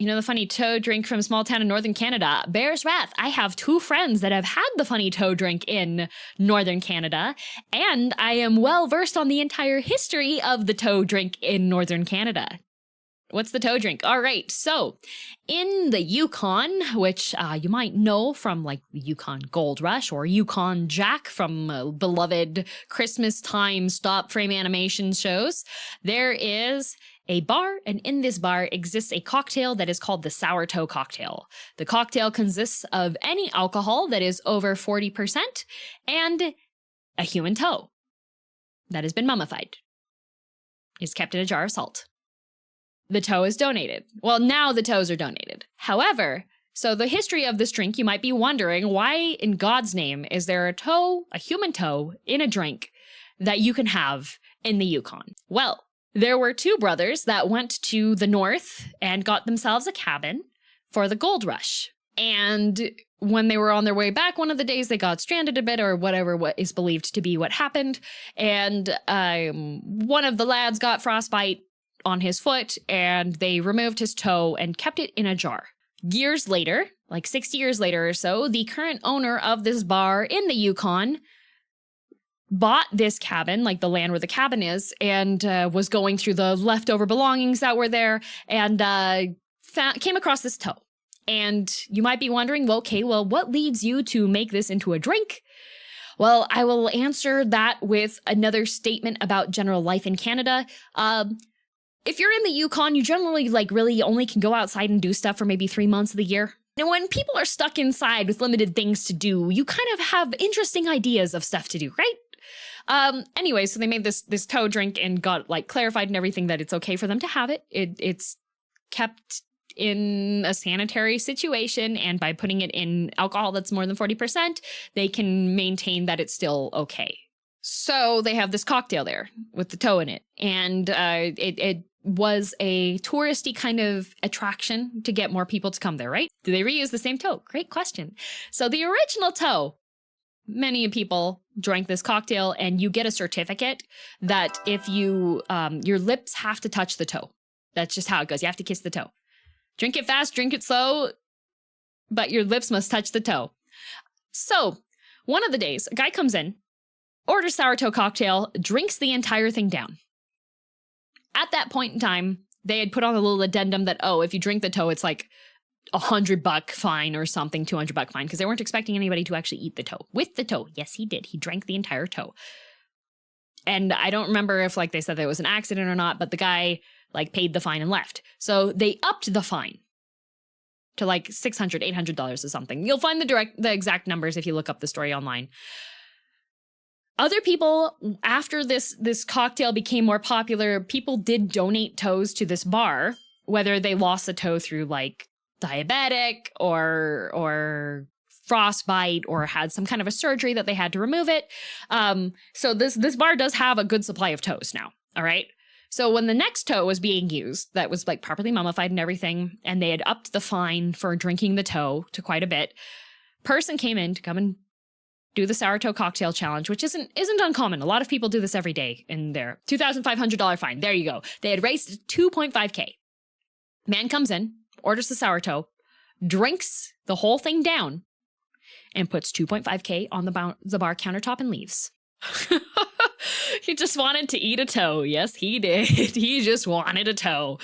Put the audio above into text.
You know, the funny toe drink from a small town in northern Canada. Bear's Wrath. I have 2 friends that have had the funny toe drink in northern Canada, and I am well versed on the entire history of the toe drink in northern Canada. What's the toe drink? All right, so in the Yukon, which you might know from like the Yukon Gold Rush or Yukon Jack from beloved Christmas time stop frame animation shows, there is a bar, and in this bar exists a cocktail that is called the Sour Toe Cocktail. The cocktail consists of any alcohol that is over 40% and a human toe that has been mummified. Is kept in a jar of salt. The toe is donated. Well, now the toes are donated. However, so the history of this drink, you might be wondering, why in God's name is there a toe, a human toe, in a drink that you can have in the Yukon? Well, there were 2 brothers that went to the north and got themselves a cabin for the gold rush. And when they were on their way back, one of the days they got stranded a bit or whatever, what is believed to be what happened. And one of the lads got frostbite on his foot and they removed his toe and kept it in a jar. Years later, like 60 years later or so, the current owner of this bar in the Yukon bought this cabin, like the land where the cabin is, and was going through the leftover belongings that were there and came across this toe. And you might be wondering, well, okay, well, what leads you to make this into a drink? Well, I will answer that with another statement about general life in Canada. If you're in the Yukon, you generally like really only can go outside and do stuff for maybe 3 months of the year. And when people are stuck inside with limited things to do, you kind of have interesting ideas of stuff to do, right? Anyway, so they made this toe drink and got like clarified and everything that it's okay for them to have it. It's kept in a sanitary situation, and by putting it in alcohol that's more than 40%, they can maintain that it's still okay. So they have this cocktail there with the toe in it, and it was a touristy kind of attraction to get more people to come there, right? Do they reuse the same toe? Great question. So the original toe, many people drank this cocktail, and you get a certificate that if you, your lips have to touch the toe. That's just how it goes. You have to kiss the toe. Drink it fast, drink it slow, but your lips must touch the toe. So one of the days, a guy comes in, orders sour toe cocktail, drinks the entire thing down. At that point in time, they had put on a little addendum that, oh, if you drink the toe, it's like $100 fine or something, $200 fine, because they weren't expecting anybody to actually eat the toe. With the toe, yes, he did. He drank the entire toe. And I don't remember if like they said that it was an accident or not, but the guy like paid the fine and left. So they upped the fine to like $600, $800 or something. You'll find the exact numbers if you look up the story online. Other people, after this cocktail became more popular, people did donate toes to this bar, whether they lost a toe through like diabetic or frostbite or had some kind of a surgery that they had to remove it. So this bar does have a good supply of toes now. All right. So when the next toe was being used, that was like properly mummified and everything, and they had upped the fine for drinking the toe to quite a bit, person came in to come and do the sour toe cocktail challenge, which isn't uncommon. A lot of people do this every day in their $2,500 fine. There you go. They had raised 2.5K. Man comes in, orders the sour toe, drinks the whole thing down, and puts 2.5K on the bar countertop and leaves. He just wanted to eat a toe. Yes, he did. He just wanted a toe.